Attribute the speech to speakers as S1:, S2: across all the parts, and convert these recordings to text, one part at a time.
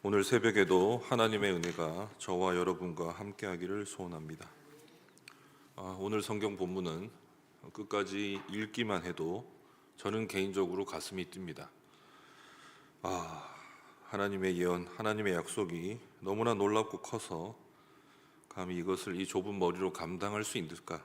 S1: 오늘 새벽에도 하나님의 은혜가 저와 여러분과 함께하기를 소원합니다. 오늘 성경 본문은 끝까지 읽기만 해도 저는 개인적으로 가슴이 뜁니다. 하나님의 예언, 하나님의 약속이 너무나 놀랍고 커서 감히 이것을 이 좁은 머리로 감당할 수 있을까?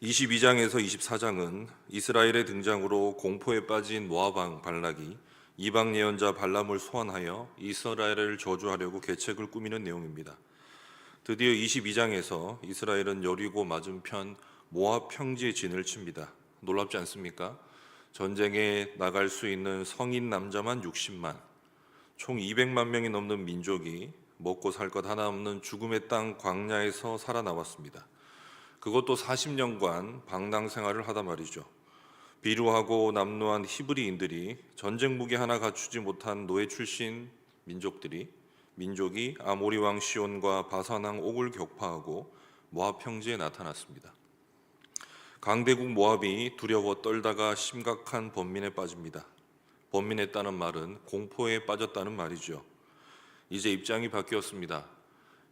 S1: 22장에서 24장은 이스라엘의 등장으로 공포에 빠진 모압 왕 발락이 이방 예언자 발람을 소환하여 이스라엘을 저주하려고 계책을 꾸미는 내용입니다. 드디어 22장에서 이스라엘은 여리고 맞은편 모압 평지에 진을 칩니다. 놀랍지 않습니까? 전쟁에 나갈 수 있는 성인 남자만 60만, 총 200만 명이 넘는 민족이 먹고 살 것 하나 없는 죽음의 땅 광야에서 살아나왔습니다. 그것도 40년간 방랑 생활을 하다 말이죠. 비루하고 남루한 히브리인들이 전쟁 무기 하나 갖추지 못한 노예 출신 민족이 아모리 왕 시온과 바산 왕 옥을 격파하고 모압 평지에 나타났습니다. 강대국 모압이 두려워 떨다가 심각한 번민에 빠집니다. 번민했다는 말은 공포에 빠졌다는 말이죠. 이제 입장이 바뀌었습니다.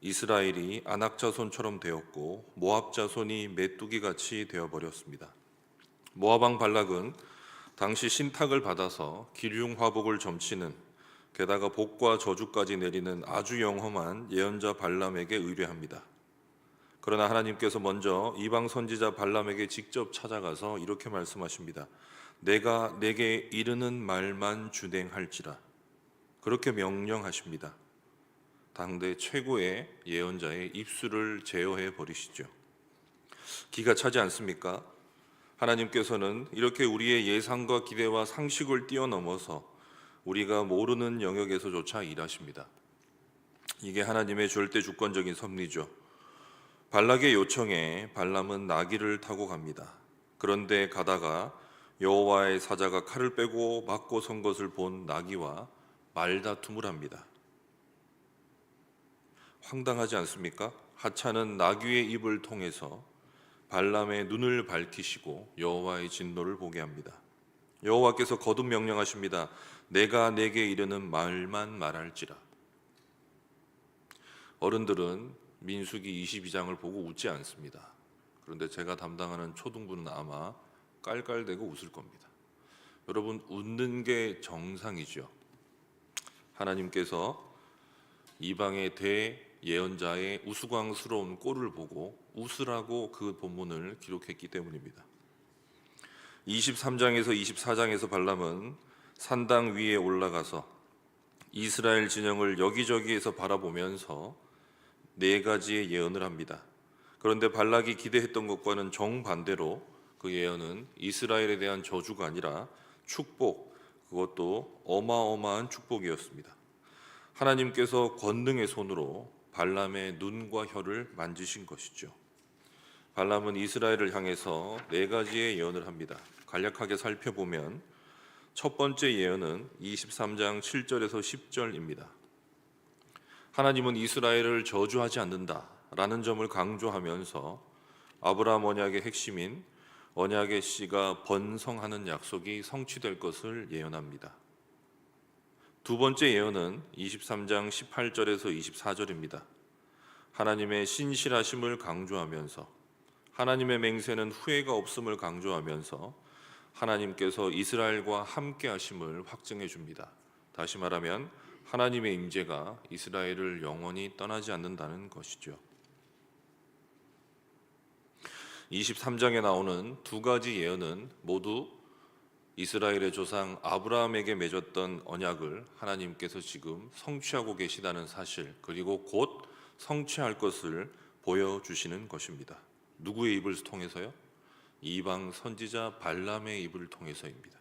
S1: 이스라엘이 아낙 자손처럼 되었고 모압 자손이 메뚜기 같이 되어버렸습니다. 모압 왕 발락은 당시 신탁을 받아서 기륭 화복을 점치는, 게다가 복과 저주까지 내리는 아주 영험한 예언자 발람에게 의뢰합니다. 그러나 하나님께서 먼저 이방 선지자 발람에게 직접 찾아가서 이렇게 말씀하십니다. 내가 내게 이르는 말만 준행할지라. 그렇게 명령하십니다. 당대 최고의 예언자의 입술을 제어해 버리시죠. 기가 차지 않습니까? 하나님께서는 이렇게 우리의 예상과 기대와 상식을 뛰어넘어서 우리가 모르는 영역에서조차 일하십니다. 이게 하나님의 절대 주권적인 섭리죠. 발락의 요청에 발람은 나귀를 타고 갑니다. 그런데 가다가 여호와의 사자가 칼을 빼고 맞고 선 것을 본 나귀와 말다툼을 합니다. 황당하지 않습니까? 하찮은 나귀의 입을 통해서 발람의 눈을 밝히시고 여호와의 진노를 보게 합니다. 여호와께서 거듭 명령하십니다. 내가 내게 이르는 말만 말할지라. 어른들은 민수기 22장을 보고 웃지 않습니다. 그런데 제가 담당하는 초등부는 아마 깔깔대고 웃을 겁니다. 여러분, 웃는 게 정상이죠. 하나님께서 이방의 대예언자의 우스꽝스러운 꼴을 보고 웃으라고 그 본문을 기록했기 때문입니다. 23장에서 24장에서 발람은 산당 위에 올라가서 이스라엘 진영을 여기저기에서 바라보면서 4가지의 예언을 합니다. 그런데 발락이 기대했던 것과는 정반대로 그 예언은 이스라엘에 대한 저주가 아니라 축복, 그것도 어마어마한 축복이었습니다. 하나님께서 권능의 손으로 발람의 눈과 혀를 만지신 것이죠. 발람은 이스라엘을 향해서 4가지의 예언을 합니다. 간략하게 살펴보면 첫 번째 예언은 23장 7절에서 10절입니다. 하나님은 이스라엘을 저주하지 않는다라는 점을 강조하면서 아브라함 언약의 핵심인 언약의 씨가 번성하는 약속이 성취될 것을 예언합니다. 두 번째 예언은 23장 18절에서 24절입니다. 하나님의 신실하심을 강조하면서 하나님의 맹세는 후회가 없음을 강조하면서 하나님께서 이스라엘과 함께 하심을 확증해 줍니다. 다시 말하면 하나님의 임재가 이스라엘을 영원히 떠나지 않는다는 것이죠. 23장에 나오는 2가지 예언은 모두 이스라엘의 조상 아브라함에게 맺었던 언약을 하나님께서 지금 성취하고 계시다는 사실, 그리고 곧 성취할 것을 보여주시는 것입니다. 누구의 입을 통해서요? 이방 선지자 발람의 입을 통해서입니다.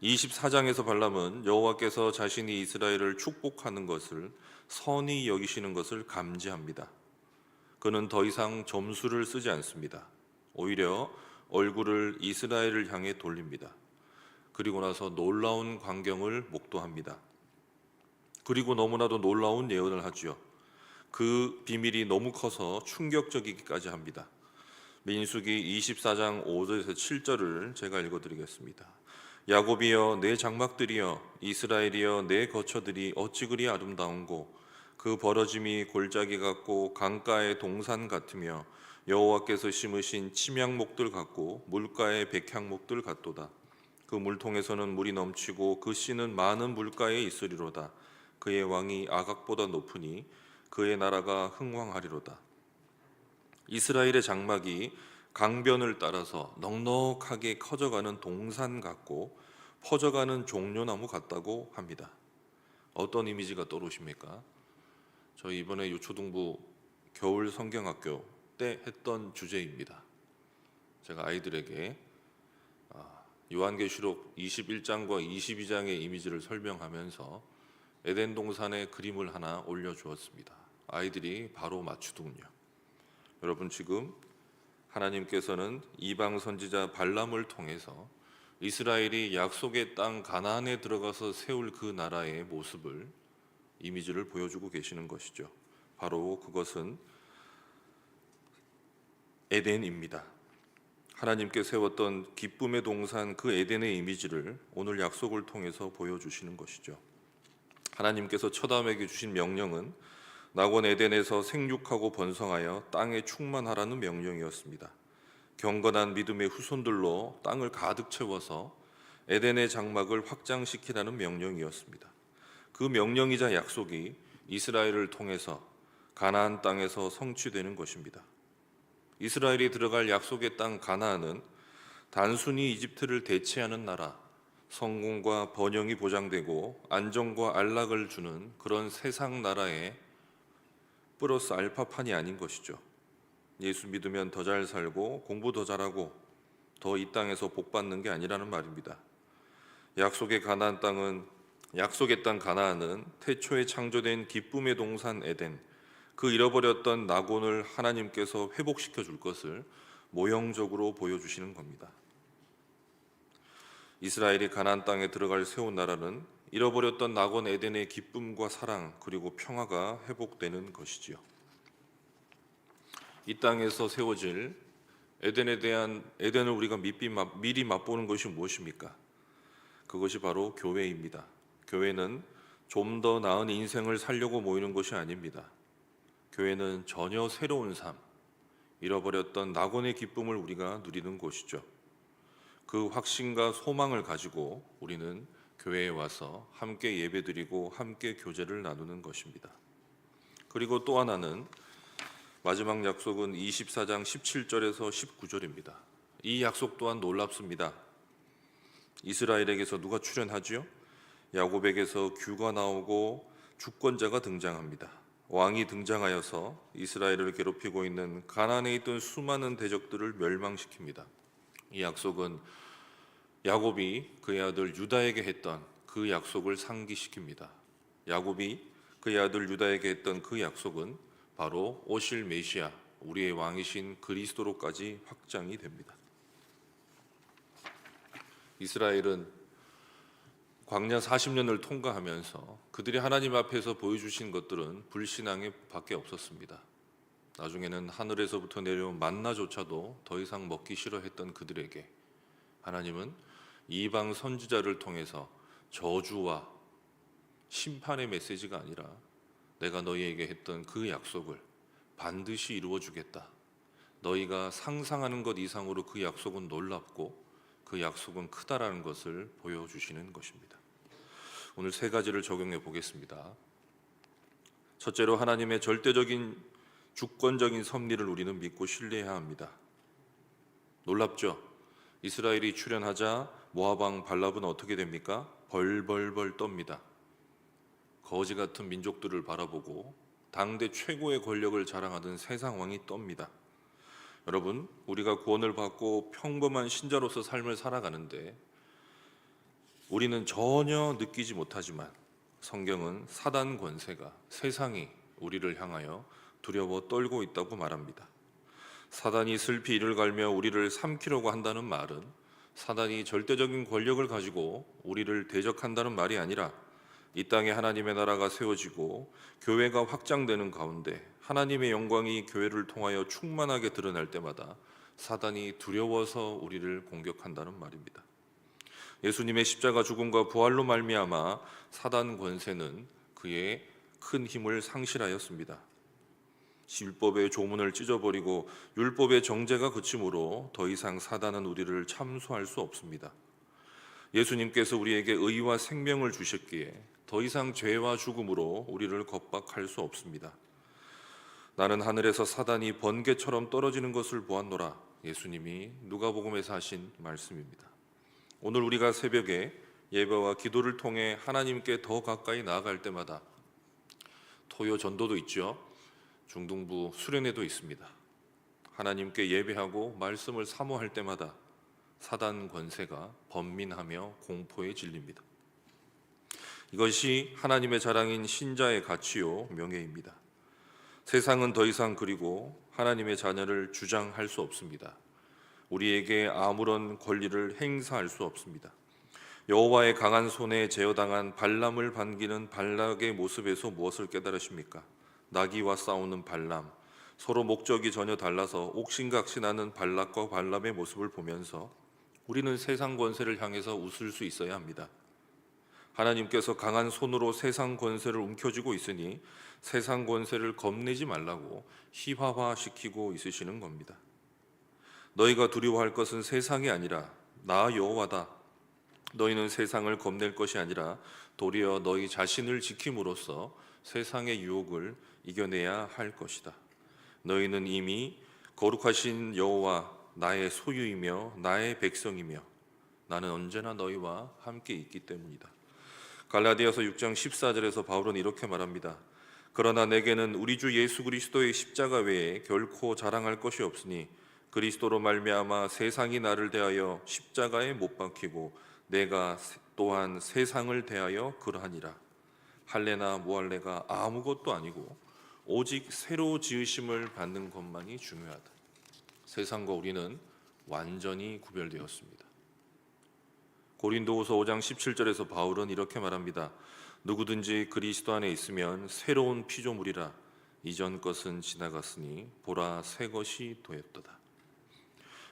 S1: 24장에서 발람은 여호와께서 자신이 이스라엘을 축복하는 것을 선히 여기시는 것을 감지합니다. 그는 더 이상 점수를 쓰지 않습니다. 오히려 얼굴을 이스라엘을 향해 돌립니다. 그리고 나서 놀라운 광경을 목도합니다. 그리고 너무나도 놀라운 예언을 하지요. 그 비밀이 너무 커서 충격적이기까지 합니다. 민수기 24장 5절에서 7절을 제가 읽어드리겠습니다. 야곱이여 내 장막들이여 이스라엘이여 내 거처들이 어찌 그리 아름다운고 그 벌어짐이 골짜기 같고 강가의 동산 같으며 여호와께서 심으신 침향목들 같고 물가의 백향목들 같도다. 그 물통에서는 물이 넘치고 그 씨는 많은 물가에 있으리로다. 그의 왕이 아각보다 높으니 그의 나라가 흥왕하리로다. 이스라엘의 장막이 강변을 따라서 넉넉하게 커져가는 동산 같고 퍼져가는 종려나무 같다고 합니다. 어떤 이미지가 떠오르십니까? 저희 이번에 유초등부 겨울 성경학교 때 했던 주제입니다. 제가 아이들에게 요한계시록 21장과 22장의 이미지를 설명하면서 에덴 동산의 그림을 하나 올려주었습니다. 아이들이 바로 맞추더군요. 여러분, 지금 하나님께서는 이방 선지자 발람을 통해서 이스라엘이 약속의 땅 가나안에 들어가서 세울 그 나라의 모습을, 이미지를 보여주고 계시는 것이죠. 바로 그것은 에덴입니다. 하나님께 세웠던 기쁨의 동산 그 에덴의 이미지를 오늘 약속을 통해서 보여주시는 것이죠. 하나님께서 첫 아담에게 주신 명령은 낙원 에덴에서 생육하고 번성하여 땅에 충만하라는 명령이었습니다. 경건한 믿음의 후손들로 땅을 가득 채워서 에덴의 장막을 확장시키라는 명령이었습니다. 그 명령이자 약속이 이스라엘을 통해서 가나안 땅에서 성취되는 것입니다. 이스라엘이 들어갈 약속의 땅 가나안은 단순히 이집트를 대체하는 나라, 성공과 번영이 보장되고 안정과 안락을 주는 그런 세상 나라의 플러스 알파판이 아닌 것이죠. 예수 믿으면 더 잘 살고 공부 더 잘하고 더 이 땅에서 복 받는 게 아니라는 말입니다. 약속의 땅 가나안은 태초에 창조된 기쁨의 동산 에덴, 그 잃어버렸던 낙원을 하나님께서 회복시켜 줄 것을 모형적으로 보여주시는 겁니다. 이스라엘이 가나안 땅에 들어갈 세운 나라는 잃어버렸던 낙원 에덴의 기쁨과 사랑 그리고 평화가 회복되는 것이지요. 이 땅에서 세워질 에덴을 우리가 미리 맛보는 것이 무엇입니까? 그것이 바로 교회입니다. 교회는 좀 더 나은 인생을 살려고 모이는 것이 아닙니다. 교회는 전혀 새로운 삶, 잃어버렸던 낙원의 기쁨을 우리가 누리는 곳이죠. 그 확신과 소망을 가지고 우리는 교회에 와서 함께 예배드리고 함께 교제를 나누는 것입니다. 그리고 또 하나는 마지막 약속은 24장 17절에서 19절입니다. 이 약속 또한 놀랍습니다. 이스라엘에게서 누가 출현하지요? 야곱에게서 규가 나오고 주권자가 등장합니다. 왕이 등장하여서 이스라엘을 괴롭히고 있는 가나안에 있던 수많은 대적들을 멸망시킵니다. 이 약속은 야곱이 그의 아들 유다에게 했던 그 약속을 상기시킵니다. 야곱이 그의 아들 유다에게 했던 그 약속은 바로 오실 메시아, 우리의 왕이신 그리스도로까지 확장이 됩니다. 이스라엘은 광야 40년을 통과하면서 그들이 하나님 앞에서 보여주신 것들은 불신앙에 밖에 없었습니다. 나중에는 하늘에서부터 내려온 만나조차도 더 이상 먹기 싫어했던 그들에게 하나님은 이방 선지자를 통해서 저주와 심판의 메시지가 아니라 내가 너희에게 했던 그 약속을 반드시 이루어 주겠다. 너희가 상상하는 것 이상으로 그 약속은 놀랍고 그 약속은 크다라는 것을 보여주시는 것입니다. 오늘 세 가지를 적용해 보겠습니다. 첫째로 하나님의 절대적인 주권적인 섭리를 우리는 믿고 신뢰해야 합니다. 놀랍죠? 이스라엘이 출현하자 모압 왕 발람은 어떻게 됩니까? 벌벌벌 떱니다. 거지 같은 민족들을 바라보고 당대 최고의 권력을 자랑하던 세상 왕이 떱니다. 여러분, 우리가 구원을 받고 평범한 신자로서 삶을 살아가는데 우리는 전혀 느끼지 못하지만 성경은 사단 권세가, 세상이 우리를 향하여 두려워 떨고 있다고 말합니다. 사단이 슬피 이를 갈며 우리를 삼키려고 한다는 말은 사단이 절대적인 권력을 가지고 우리를 대적한다는 말이 아니라 이 땅에 하나님의 나라가 세워지고 교회가 확장되는 가운데 하나님의 영광이 교회를 통하여 충만하게 드러날 때마다 사단이 두려워서 우리를 공격한다는 말입니다. 예수님의 십자가 죽음과 부활로 말미암아 사단 권세는 그의 큰 힘을 상실하였습니다. 율법의 조문을 찢어버리고 율법의 정죄가 그치므로 더 이상 사단은 우리를 참수할 수 없습니다. 예수님께서 우리에게 의와 생명을 주셨기에 더 이상 죄와 죽음으로 우리를 겁박할 수 없습니다. 나는 하늘에서 사단이 번개처럼 떨어지는 것을 보았노라. 예수님이 누가복음에서 하신 말씀입니다. 오늘 우리가 새벽에 예배와 기도를 통해 하나님께 더 가까이 나아갈 때마다 토요 전도도 있죠. 중등부 수련회도 있습니다. 하나님께 예배하고 말씀을 사모할 때마다 사단 권세가 번민하며 공포에 질립니다. 이것이 하나님의 자랑인 신자의 가치요 명예입니다. 세상은 더 이상 그리고 하나님의 자녀를 주장할 수 없습니다. 우리에게 아무런 권리를 행사할 수 없습니다. 여호와의 강한 손에 제어당한 발람을 반기는 발락의 모습에서 무엇을 깨달으십니까? 나귀와 싸우는 발람, 서로 목적이 전혀 달라서 옥신각신하는 발락과 발람의 모습을 보면서 우리는 세상 권세를 향해서 웃을 수 있어야 합니다. 하나님께서 강한 손으로 세상 권세를 움켜쥐고 있으니 세상 권세를 겁내지 말라고 희화화시키고 있으시는 겁니다. 너희가 두려워할 것은 세상이 아니라 나 여호와다. 너희는 세상을 겁낼 것이 아니라 도리어 너희 자신을 지킴으로써 세상의 유혹을 이겨내야 할 것이다. 너희는 이미 거룩하신 여호와 나의 소유이며 나의 백성이며 나는 언제나 너희와 함께 있기 때문이다. 갈라디아서 6장 14절에서 바울은 이렇게 말합니다. 그러나 내게는 우리 주 예수 그리스도의 십자가 외에 결코 자랑할 것이 없으니 그리스도로 말미암아 세상이 나를 대하여 십자가에 못 박히고 내가 또한 세상을 대하여 그러하니라. 할례나 무할례가 아무것도 아니고 오직 새로 지으심을 받는 것만이 중요하다. 세상과 우리는 완전히 구별되었습니다. 고린도후서 5장 17절에서 바울은 이렇게 말합니다. 누구든지 그리스도 안에 있으면 새로운 피조물이라. 이전 것은 지나갔으니 보라 새 것이 되었도다.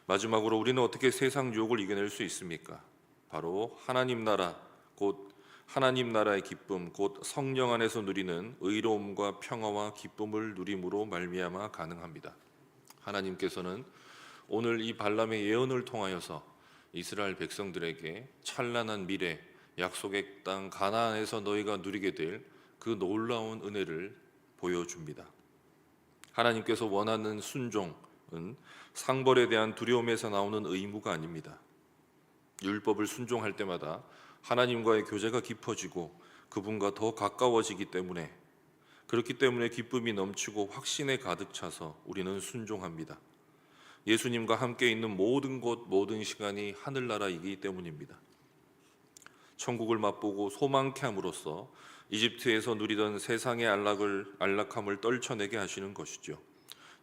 S1: 마지막으로 우리는 어떻게 세상 유혹을 이겨낼 수 있습니까? 바로 하나님 나라, 곧 하나님 나라의 기쁨, 곧 성령 안에서 누리는 의로움과 평화와 기쁨을 누림으로 말미암아 가능합니다. 하나님께서는 오늘 이 발람의 예언을 통하여서 이스라엘 백성들에게 찬란한 미래, 약속의 땅 가나안에서 너희가 누리게 될 그 놀라운 은혜를 보여줍니다. 하나님께서 원하는 순종은 상벌에 대한 두려움에서 나오는 의무가 아닙니다. 율법을 순종할 때마다 하나님과의 교제가 깊어지고 그분과 더 가까워지기 때문에, 그렇기 때문에 기쁨이 넘치고 확신에 가득 차서 우리는 순종합니다. 예수님과 함께 있는 모든 곳, 모든 시간이 하늘나라이기 때문입니다. 천국을 맛보고 소망케 함으로써 이집트에서 누리던 세상의 안락함을 떨쳐내게 하시는 것이죠.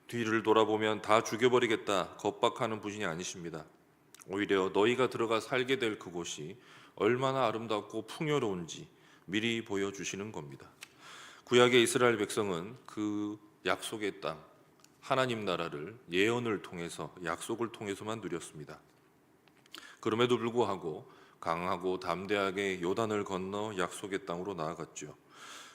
S1: 뒤를 돌아보면 다 죽여버리겠다 겁박하는 분이 아니십니다. 오히려 너희가 들어가 살게 될 그곳이 얼마나 아름답고 풍요로운지 미리 보여주시는 겁니다. 구약의 이스라엘 백성은 그 약속의 땅, 하나님 나라를 예언을 통해서, 약속을 통해서만 누렸습니다. 그럼에도 불구하고 강하고 담대하게 요단을 건너 약속의 땅으로 나아갔죠.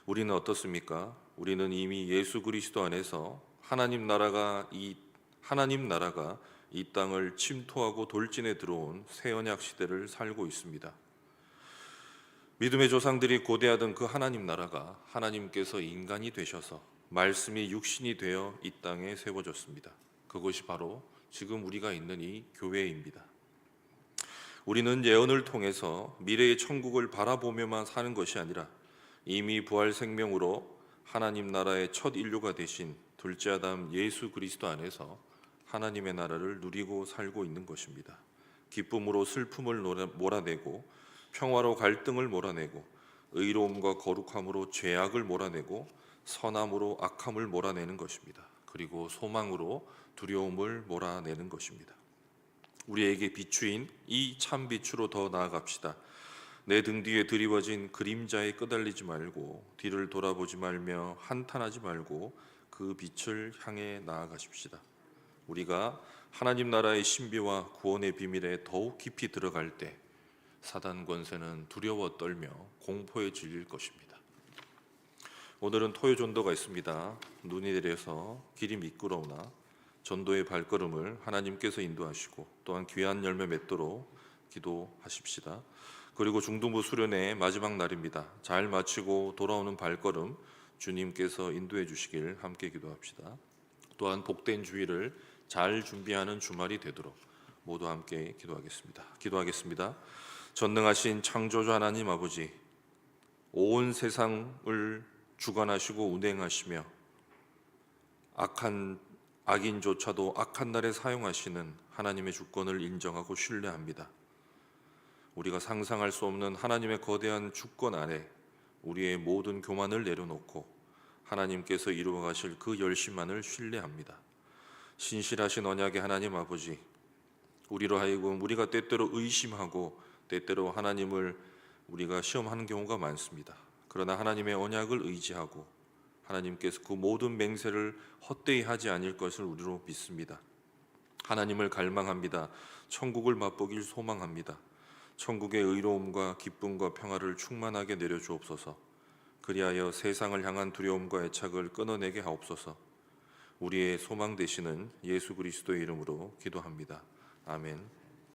S1: 우리는 어떻습니까? 우리는 이미 예수 그리스도 안에서 하나님 나라가 이 땅을 침투하고 돌진해 들어온 새 언약 시대를 살고 있습니다. 믿음의 조상들이 고대하던 그 하나님 나라가 하나님께서 인간이 되셔서 말씀이 육신이 되어 이 땅에 세워졌습니다. 그것이 바로 지금 우리가 있는 이 교회입니다. 우리는 예언을 통해서 미래의 천국을 바라보며만 사는 것이 아니라 이미 부활 생명으로 하나님 나라의 첫 인류가 되신 둘째 아담 예수 그리스도 안에서 하나님의 나라를 누리고 살고 있는 것입니다. 기쁨으로 슬픔을 몰아내고 평화로 갈등을 몰아내고 의로움과 거룩함으로 죄악을 몰아내고 선함으로 악함을 몰아내는 것입니다. 그리고 소망으로 두려움을 몰아내는 것입니다. 우리에게 비추인 이 참 빛으로 더 나아갑시다. 내 등 뒤에 드리워진 그림자에 끄달리지 말고 뒤를 돌아보지 말며 한탄하지 말고 그 빛을 향해 나아가십시다. 우리가 하나님 나라의 신비와 구원의 비밀에 더욱 깊이 들어갈 때 사단 권세는 두려워 떨며 공포에 질릴 것입니다. 오늘은 토요 전도가 있습니다. 눈이 내려서 길이 미끄러우나 전도의 발걸음을 하나님께서 인도하시고 또한 귀한 열매 맺도록 기도하십시다. 그리고 중등부 수련의 마지막 날입니다. 잘 마치고 돌아오는 발걸음 주님께서 인도해 주시길 함께 기도합시다. 또한 복된 주일을 잘 준비하는 주말이 되도록 모두 함께 기도하겠습니다. 전능하신 창조주 하나님 아버지, 온 세상을 주관하시고 운행하시며 악인조차도 악한 날에 사용하시는 하나님의 주권을 인정하고 신뢰합니다. 우리가 상상할 수 없는 하나님의 거대한 주권 아래 우리의 모든 교만을 내려놓고 하나님께서 이루어 가실 그 열심만을 신뢰합니다. 신실하신 언약의 하나님 아버지, 우리로 하여금 우리가 때때로 의심하고 때때로 하나님을 우리가 시험하는 경우가 많습니다. 그러나 하나님의 언약을 의지하고 하나님께서 그 모든 맹세를 헛되이 하지 않을 것을 우리로 믿습니다. 하나님을 갈망합니다. 천국을 맛보길 소망합니다. 천국의 의로움과 기쁨과 평화를 충만하게 내려주옵소서. 그리하여 세상을 향한 두려움과 애착을 끊어내게 하옵소서. 우리의 소망 되시는 예수 그리스도의 이름으로 기도합니다. 아멘.